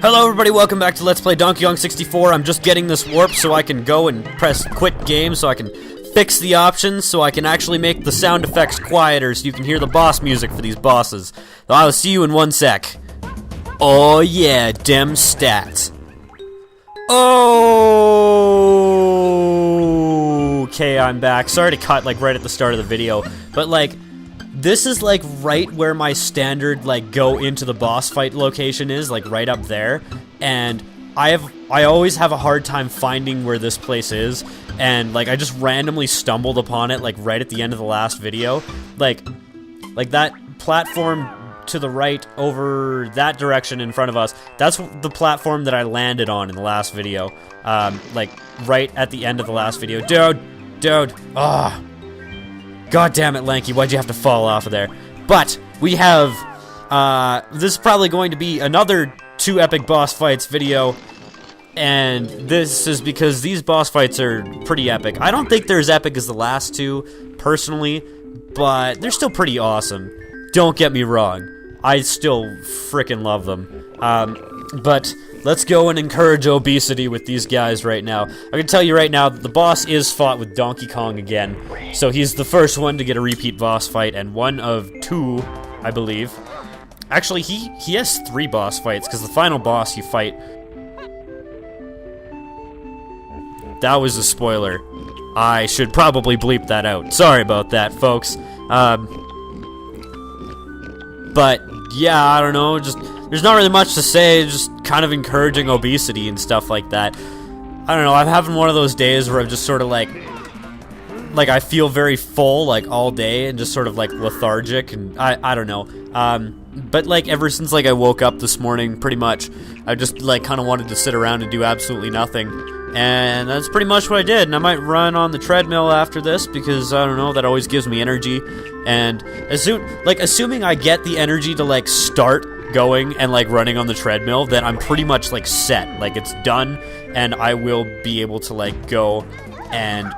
Hello everybody, welcome back to Let's Play Donkey Kong 64. I'm just getting this warp so I can go and press quit game so I can fix the options so I can actually make the sound effects quieter so you can hear the boss music for these bosses. So I'll see you in 1 sec. Oh yeah, dem stats. Oh, okay, I'm back. Sorry to cut like right at the start of the video, but like this is like right where my standard like go into the boss fight location is, like right up there, and I always have a hard time finding where this place is, and like I just randomly stumbled upon it like right at the end of the last video. Like that platform to the right over that direction in front of us, that's the platform that I landed on in the last video. Like right at the end of the last video. Dude, God damn it, Lanky, why'd you have to fall off of there? But we have, this is probably going to be another 2 epic boss fights video, and this is because these boss fights are pretty epic. I don't think they're as epic as the last 2, personally, but they're still pretty awesome. Don't get me wrong, I still frickin' love them. But let's go and encourage obesity with these guys right now. I can tell you right now that the boss is fought with Donkey Kong again. So he's the first one to get a repeat boss fight, and one of 2, I believe. Actually, he has 3 boss fights, because the final boss you fight... That was a spoiler. I should probably bleep that out. Sorry about that, folks. But, yeah, I don't know, just... There's not really much to say, just kind of encouraging obesity and stuff like that. I don't know, I'm having one of those days where I'm just sort of like I feel very full, like, all day, and just sort of, like, lethargic, and I don't know. But, like, ever since, like, I woke up this morning, pretty much, I just, like, kind of wanted to sit around and do absolutely nothing. And that's pretty much what I did, and I might run on the treadmill after this, because, I don't know, that always gives me energy. And, assuming I get the energy to, like, start going and like running on the treadmill, then I'm pretty much like set, like it's done, and I will be able to like go and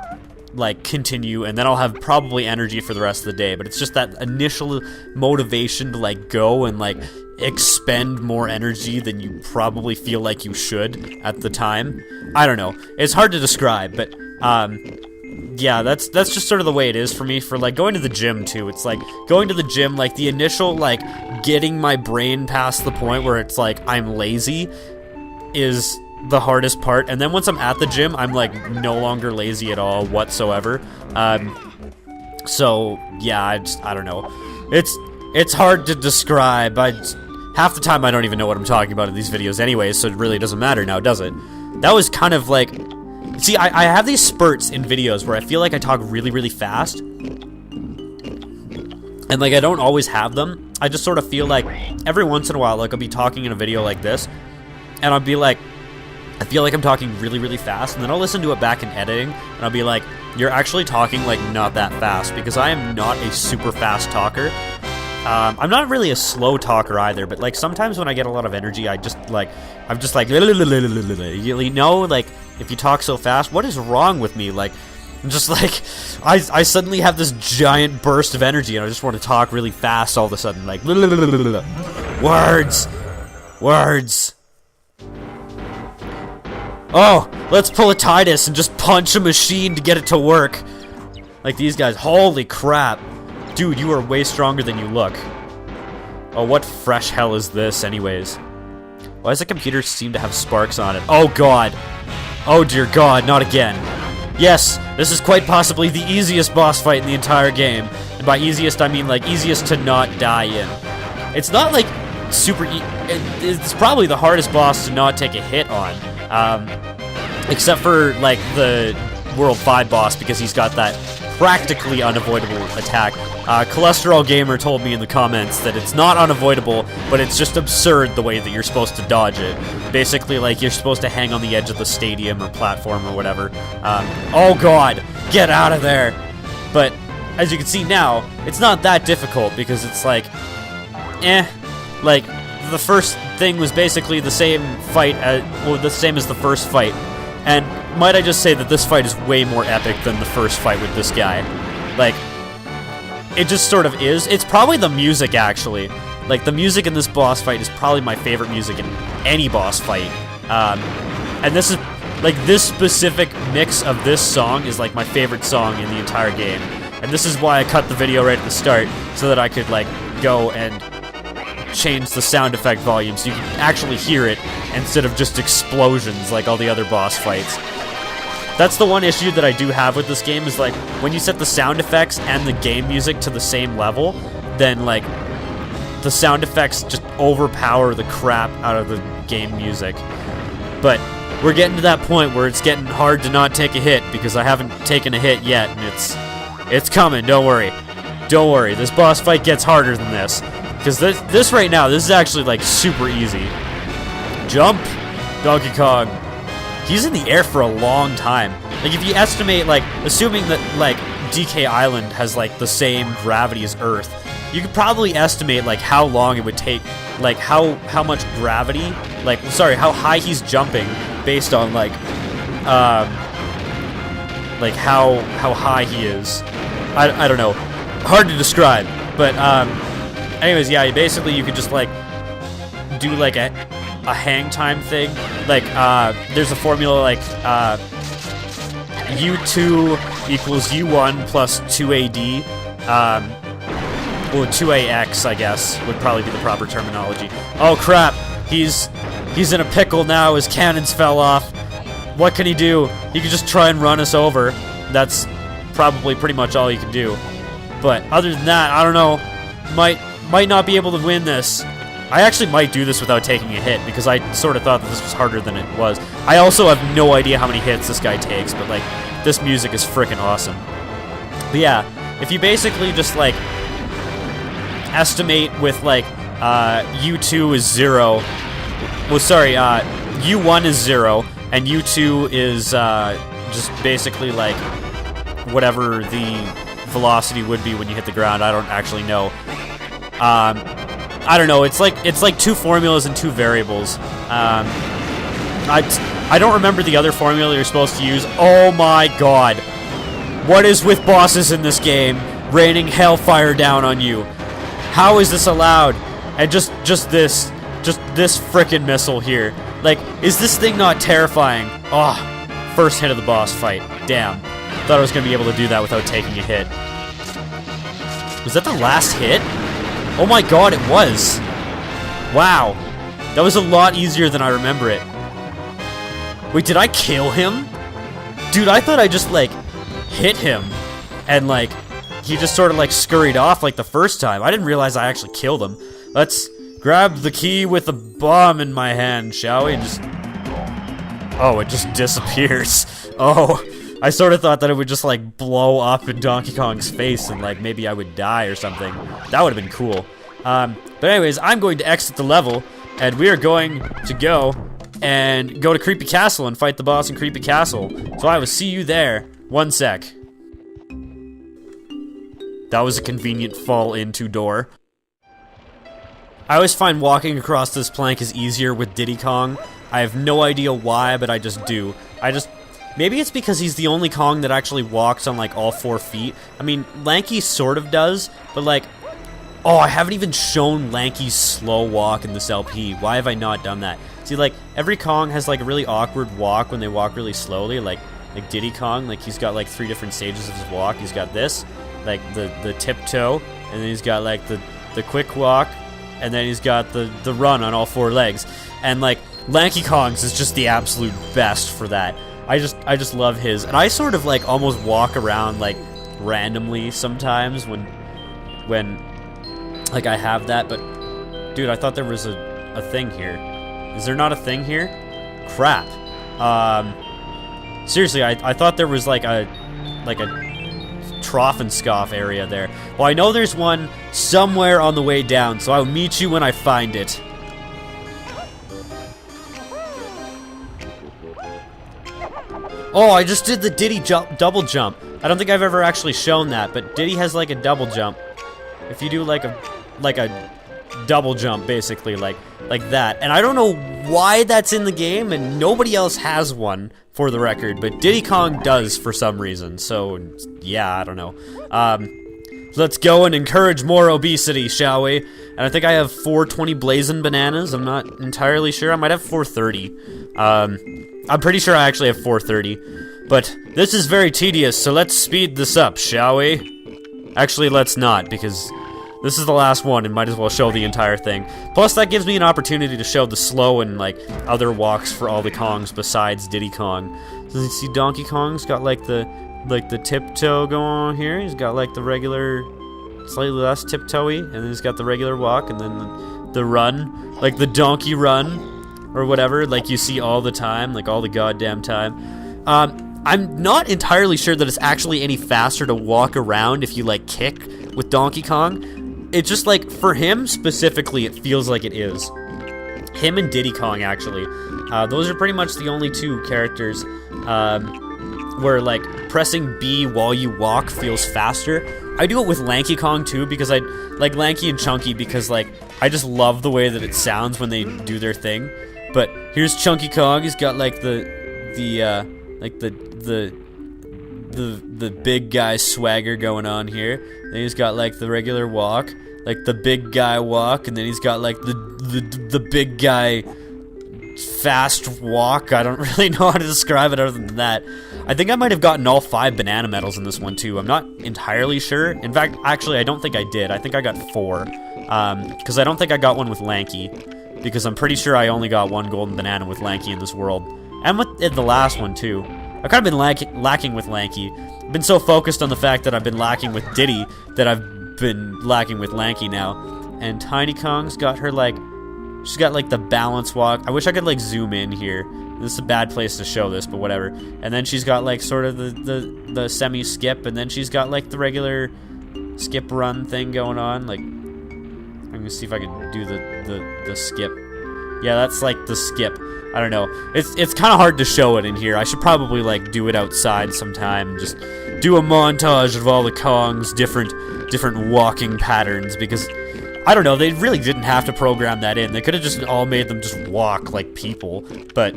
like continue, and then I'll have probably energy for the rest of the day. But it's just that initial motivation to like go and like expend more energy than you probably feel like you should at the time. I don't know, it's hard to describe, but yeah, that's just sort of the way it is for me for like going to the gym too. It's like going to the gym, like the initial like getting my brain past the point where it's like I'm lazy is the hardest part, and then once I'm at the gym, I'm like no longer lazy at all whatsoever. So yeah, I don't know. It's hard to describe. Half the time I don't even know what I'm talking about in these videos anyways, so it really doesn't matter now, does it? That was kind of like... See, I have these spurts in videos where I feel like I talk really, really fast. And, like, I don't always have them. I just sort of feel like every once in a while, like, I'll be talking in a video like this, and I'll be like, I feel like I'm talking really, really fast, and then I'll listen to it back in editing, and I'll be like, you're actually talking, like, not that fast, because I am not a super fast talker. I'm not really a slow talker either, but, like, sometimes when I get a lot of energy, I'm just like, you know, like, if you talk so fast, what is wrong with me? Like, I'm just like, I suddenly have this giant burst of energy, and I just want to talk really fast all of a sudden, like, words. Oh, let's pull a Titus and just punch a machine to get it to work. Like these guys, holy crap. Dude, you are way stronger than you look. Oh, what fresh hell is this anyways? Why does the computer seem to have sparks on it? Oh god. Oh dear god, not again. Yes, this is quite possibly the easiest boss fight in the entire game. And by easiest, I mean like easiest to not die in. It's not like super it's probably the hardest boss to not take a hit on. Except for like the World 5 boss, because he's got that practically unavoidable attack. Cholesterol Gamer told me in the comments that it's not unavoidable, but it's just absurd the way that you're supposed to dodge it. Basically, like, you're supposed to hang on the edge of the stadium or platform or whatever. Oh god, get out of there! But, as you can see now, it's not that difficult, because it's like, like, the first thing was basically the same fight, well, the same as the first fight. And might I just say that this fight is way more epic than the first fight with this guy. Like, it just sort of is. It's probably the music, actually. Like, the music in this boss fight is probably my favorite music in any boss fight. And this is, like, this specific mix of this song is, like, my favorite song in the entire game. And this is why I cut the video right at the start, so that I could, like, go and change the sound effect volume so you can actually hear it instead of just explosions like all the other boss fights. That's the one issue that I do have with this game, is like, when you set the sound effects and the game music to the same level, then, like, the sound effects just overpower the crap out of the game music. But we're getting to that point where it's getting hard to not take a hit, because I haven't taken a hit yet, and it's coming, don't worry. Don't worry, this boss fight gets harder than this. Because this right now, this is actually, like, super easy. Jump, Donkey Kong. He's in the air for a long time. Like, if you estimate, like, assuming that, like, DK Island has, like, the same gravity as Earth, you could probably estimate, like, how long it would take, like, how much gravity, like, sorry, how high he's jumping based on, like how high he is. I don't know. Hard to describe. But, anyways, yeah, basically you could just, like, do, like, a hang time thing. Like, there's a formula, like, U2 equals U1 plus 2AD. Or 2AX, I guess, would probably be the proper terminology. Oh, crap. He's in a pickle now. His cannons fell off. What can he do? He could just try and run us over. That's probably pretty much all he can do. But other than that, I don't know. Might not be able to win this. I actually might do this without taking a hit, because I sort of thought that this was harder than it was. I also have no idea how many hits this guy takes, but, like, this music is freaking awesome. But yeah, if you basically just, like, estimate with, like, U2 is 0. Well, sorry, U1 is 0, and U2 is, just basically, like, whatever the velocity would be when you hit the ground. I don't actually know. I don't know. It's like two formulas and two variables. I don't remember the other formula you're supposed to use. Oh my god. What is with bosses in this game raining hellfire down on you? How is this allowed? And just this frickin' missile here. Like, is this thing not terrifying? Oh, first hit of the boss fight. Damn. Thought I was gonna be able to do that without taking a hit. Was that the last hit? Oh my god, it was. Wow. That was a lot easier than I remember it. Wait, did I kill him? Dude, I thought I just, like, hit him. And, like, he just sort of, like, scurried off like the first time. I didn't realize I actually killed him. Let's grab the key with the bomb in my hand, shall we? Oh, it just disappears. Oh, I sort of thought that it would just, like, blow up in Donkey Kong's face and, like, maybe I would die or something. That would have been cool. But anyways, I'm going to exit the level, and we are going to go to Creepy Castle and fight the boss in Creepy Castle. So I will see you there. 1 sec. That was a convenient fall into door. I always find walking across this plank is easier with Diddy Kong. I have no idea why, but I just do. Maybe it's because he's the only Kong that actually walks on, like, all 4 feet. I mean, Lanky sort of does, but, like... Oh, I haven't even shown Lanky's slow walk in this LP. Why have I not done that? See, like, every Kong has, like, a really awkward walk when they walk really slowly. Like Diddy Kong, like, he's got, like, 3 different stages of his walk. He's got this, like, the tiptoe, and then he's got, like, the quick walk, and then he's got the run on all 4 legs. And, like, Lanky Kong's is just the absolute best for that. I just love his. And I sort of, like, almost walk around, like, randomly sometimes when like, I have that, but dude, I thought there was a thing here. Is there not a thing here? Crap. Seriously, I thought there was, like a trough and scoff area there. Well, I know there's one somewhere on the way down, so I'll meet you when I find it. Oh, I just did the Diddy double jump. I don't think I've ever actually shown that, but Diddy has, like, a double jump. If you do, like a double jump, basically, like that. And I don't know why that's in the game, and nobody else has one, for the record, but Diddy Kong does for some reason, so, yeah, I don't know. Let's go and encourage more obesity, shall we? And I think I have 420 blazing bananas. I'm not entirely sure. I might have 430. I'm pretty sure I actually have 430. But this is very tedious, so let's speed this up, shall we? Actually, let's not, because this is the last one and might as well show the entire thing. Plus, that gives me an opportunity to show the slow and, like, other walks for all the Kongs besides Diddy Kong. So you see Donkey Kong's got, like the tiptoe going on here. He's got, like, the regular, slightly less tiptoey, and then he's got the regular walk, and then the run, like the donkey run, or whatever, like you see all the time, like all the goddamn time. I'm not entirely sure that it's actually any faster to walk around if you, like, kick with Donkey Kong. It's just, like, for him specifically, it feels like it is. Him and Diddy Kong, actually. Those are pretty much the only two characters, where, like, pressing B while you walk feels faster. I do it with Lanky Kong, too, because I like Lanky and Chunky because, like, I just love the way that it sounds when they do their thing. But here's Chunky Kong. He's got, like, the big guy swagger going on here. Then he's got, like, the regular walk, like the big guy walk, and then he's got, like, the big guy fast walk. I don't really know how to describe it other than that. I think I might have gotten all 5 banana medals in this one too. I'm not entirely sure. In fact, actually, I don't think I did. I think I got 4. Because I don't think I got one with Lanky. Because I'm pretty sure I only got 1 golden banana with Lanky in this world. And with the last one too. I've kind of been lacking with Lanky. I've been so focused on the fact that I've been lacking with Diddy that I've been lacking with Lanky now. And Tiny Kong's got her, like, she's got, like, the balance walk. I wish I could, like, zoom in here. This is a bad place to show this, but whatever. And then she's got, like, sort of the semi-skip, and then she's got, like, the regular skip run thing going on. Like, I'm gonna see if I can do the skip. Yeah, that's, like, the skip. I don't know. It's kind of hard to show it in here. I should probably, like, do it outside sometime and just do a montage of all the Kong's different walking patterns, because I don't know, they really didn't have to program that in. They could have just all made them just walk like people. But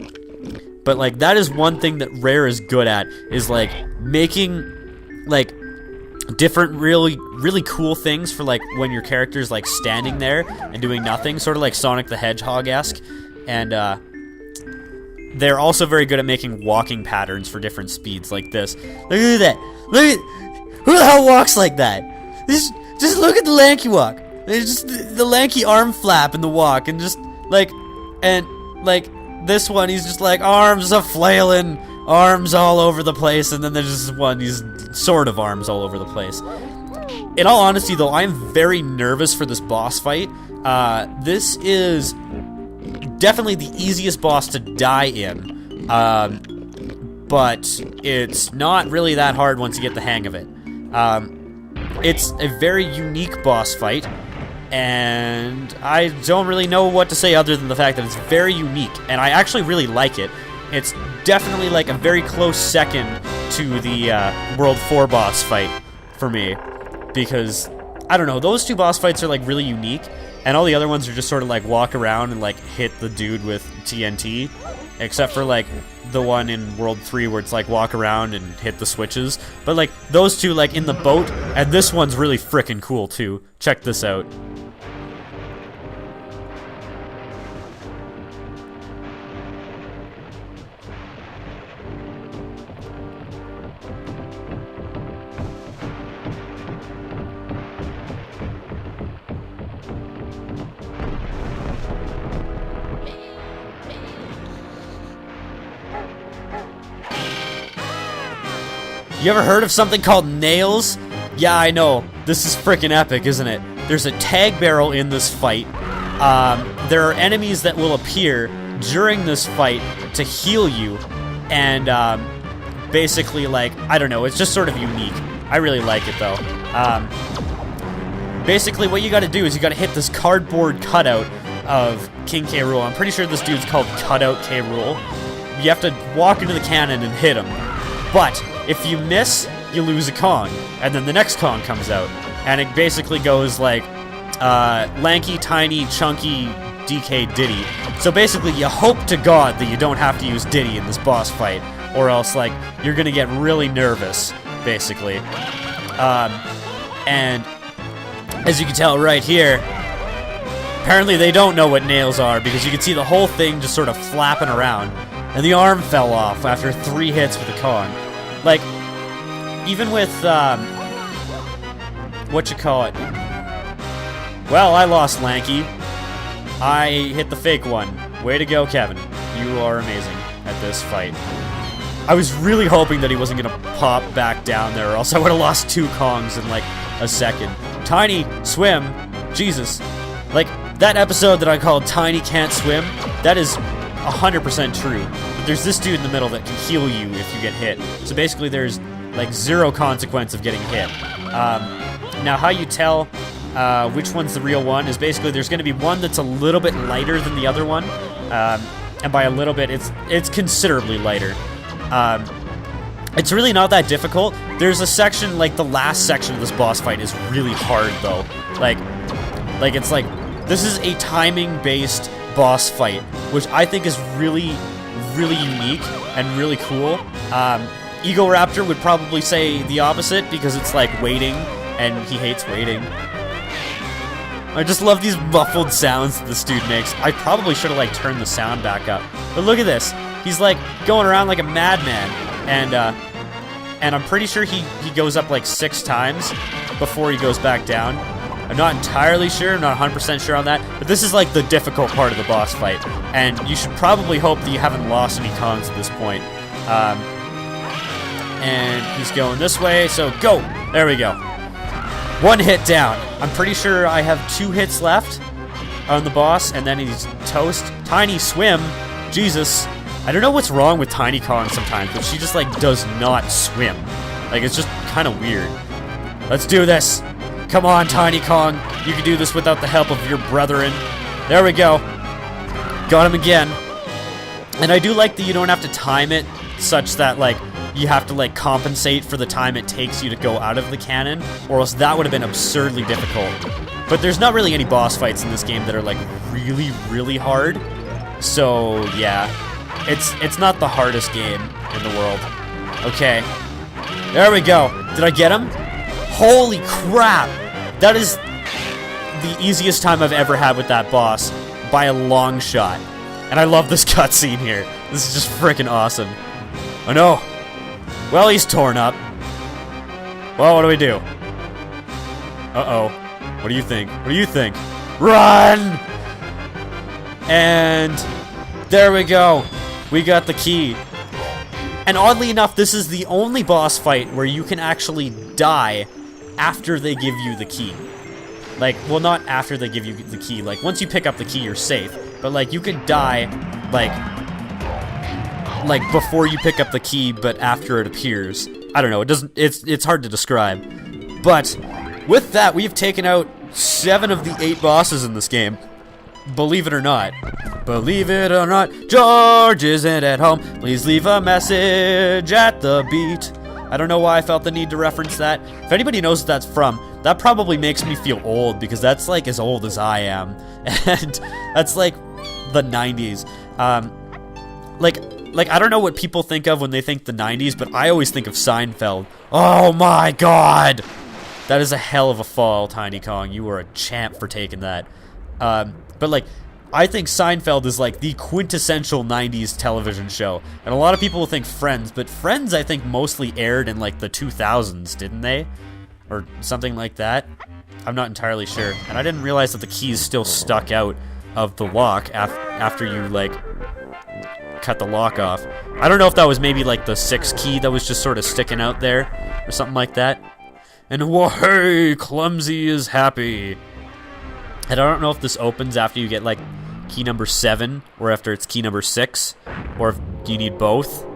like, that is one thing that Rare is good at, is, like, making, like, different really cool things for, like, when your character's, like, standing there and doing nothing, sort of like Sonic the Hedgehog-esque. And they're also very good at making walking patterns for different speeds, like this. Look at that. Look at, who the hell walks like that? Just look at the Lanky walk. It's just the Lanky arm flap in the walk, and just, like, this one, he's just, like, arms a-flailing, arms all over the place, and then there's this one, he's sort of arms all over the place. In all honesty, though, I'm very nervous for this boss fight. This is definitely the easiest boss to die in, but it's not really that hard once you get the hang of it. It's a very unique boss fight, and I don't really know what to say other than the fact that it's very unique, and I actually really like it. It's definitely, like, a very close second to the World 4 boss fight for me, because, I don't know, those 2 boss fights are, like, really unique, and all the other ones are just sort of, like, walk around and, like, hit the dude with TNT, except for, like, the one in World 3 where it's, like, walk around and hit the switches. But, like, those 2, like, in the boat, and this one's really frickin' cool, too. Check this out. You ever heard of something called nails? Yeah, I know. This is freaking epic, isn't it? There's a tag barrel in this fight. There are enemies that will appear during this fight to heal you. And, basically, like, I don't know, it's just sort of unique. I really like it, though. Basically, what you gotta do is you gotta hit this cardboard cutout of King K. Rool. I'm pretty sure this dude's called Cutout K. Rool. You have to walk into the cannon and hit him. But if you miss, you lose a Kong, and then the next Kong comes out, and it basically goes like Lanky, Tiny, Chunky, DK, Diddy. So basically, you hope to God that you don't have to use Diddy in this boss fight, or else, like, you're gonna get really nervous, basically. And as you can tell right here, apparently they don't know what nails are, because you can see the whole thing just sort of flapping around. And the arm fell off after 3 hits with the Kong. Like, even with, whatchamacallit. Well, I lost Lanky. I hit the fake one. Way to go, Kevin. You are amazing at this fight. I was really hoping that he wasn't gonna pop back down there, or else I would have lost 2 Kongs in like a second. Tiny, swim. Jesus. Like, that episode that I called Tiny Can't Swim, that is 100% true. But there's this dude in the middle that can heal you if you get hit. So basically there's like 0 consequence of getting hit. Now how you tell which one's the real one is basically there's going to be one that's a little bit lighter than the other one. And by a little bit, it's considerably lighter. It's really not that difficult. There's a section, like the last section of this boss fight is really hard though. Like it's like, this is a timing-based boss fight, which I think is really, really unique and really cool. Ego Raptor would probably say the opposite, because it's like waiting, and he hates waiting. I just love these muffled sounds that this dude makes. I probably should have like turned the sound back up. But look at this. He's like going around like a madman, and I'm pretty sure he goes up like 6 times before he goes back down. I'm not entirely sure, I'm not 100% sure on that, but this is like the difficult part of the boss fight, and you should probably hope that you haven't lost any Kongs at this point. And he's going this way, so go! There we go. 1 hit down. I'm pretty sure I have 2 hits left on the boss, and then he's toast. Tiny swim. Jesus. I don't know what's wrong with Tiny Kong sometimes, but she just like does not swim. Like, it's just kind of weird. Let's do this. Come on, Tiny Kong. You can do this without the help of your brethren. There we go. Got him again. And I do like that you don't have to time it such that, like, you have to, like, compensate for the time it takes you to go out of the cannon, or else that would have been absurdly difficult. But there's not really any boss fights in this game that are, like, really, really hard. So, yeah. It's not the hardest game in the world. Okay. There we go. Did I get him? Holy crap! That is the easiest time I've ever had with that boss, by a long shot. And I love this cutscene here. This is just freaking awesome. Oh no! Well, he's torn up. Well, what do we do? Uh-oh. What do you think? What do you think? Run! And there we go. We got the key. And oddly enough, this is the only boss fight where you can actually die after they give you the key. Like, well, not after they give you the key. Like, once you pick up the key, you're safe. But, like, you could die, like before you pick up the key, but after it appears. I don't know. It doesn't. It's hard to describe. But with that, we've taken out 7 of the 8 bosses in this game. Believe it or not. Believe it or not, George isn't at home. Please leave a message at the beat. I don't know why I felt the need to reference that. If anybody knows what that's from, that probably makes me feel old, because that's like as old as I am. And that's like the 90s. Like I don't know what people think of when they think the 90s, but I always think of Seinfeld. Oh my god! That is a hell of a fall, Tiny Kong. You were a champ for taking that. But like, I think Seinfeld is like the quintessential 90s television show. And a lot of people will think Friends, but Friends I think mostly aired in like the 2000s, didn't they? Or something like that. I'm not entirely sure. And I didn't realize that the keys still stuck out of the lock after you like cut the lock off. I don't know if that was maybe like the 6th key that was just sort of sticking out there or something like that. And whoa, hey, Clumsy is happy. And I don't know if this opens after you get, like, key number 7, or after it's key number 6, or if you need both.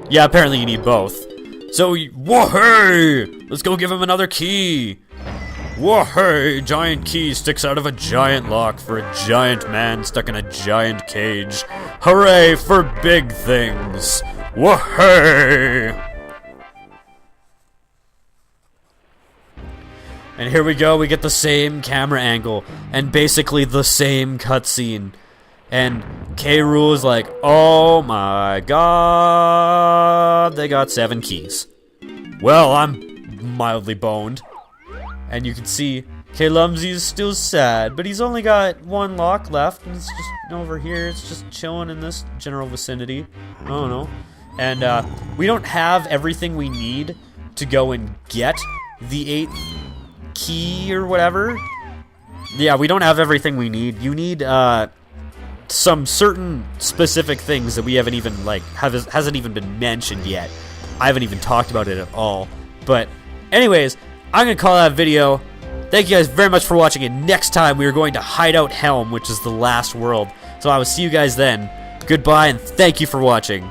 Yeah, apparently you need both. So, whoa, hey! Let's go give him another key! Whoa, hey! Giant key sticks out of a giant lock for a giant man stuck in a giant cage. Hooray for big things! Whoa, hey! And here we go, we get the same camera angle, and basically the same cutscene. And Rool is like, oh my god, they got 7 keys. Well, I'm mildly boned. And you can see, okay, Lumzy is still sad, but he's only got one lock left, and it's just over here. It's just chilling in this general vicinity. I don't know. And we don't have everything we need to go and get the 8th key or whatever. Yeah, we don't have everything we need. You need some certain specific things that we haven't even, like, hasn't even been mentioned yet. I haven't even talked about it at all. But anyways, I'm gonna call that video. Thank you guys very much for watching, and next time we are going to Hideout Helm, which is the last world. So I will see you guys then. Goodbye, and thank you for watching.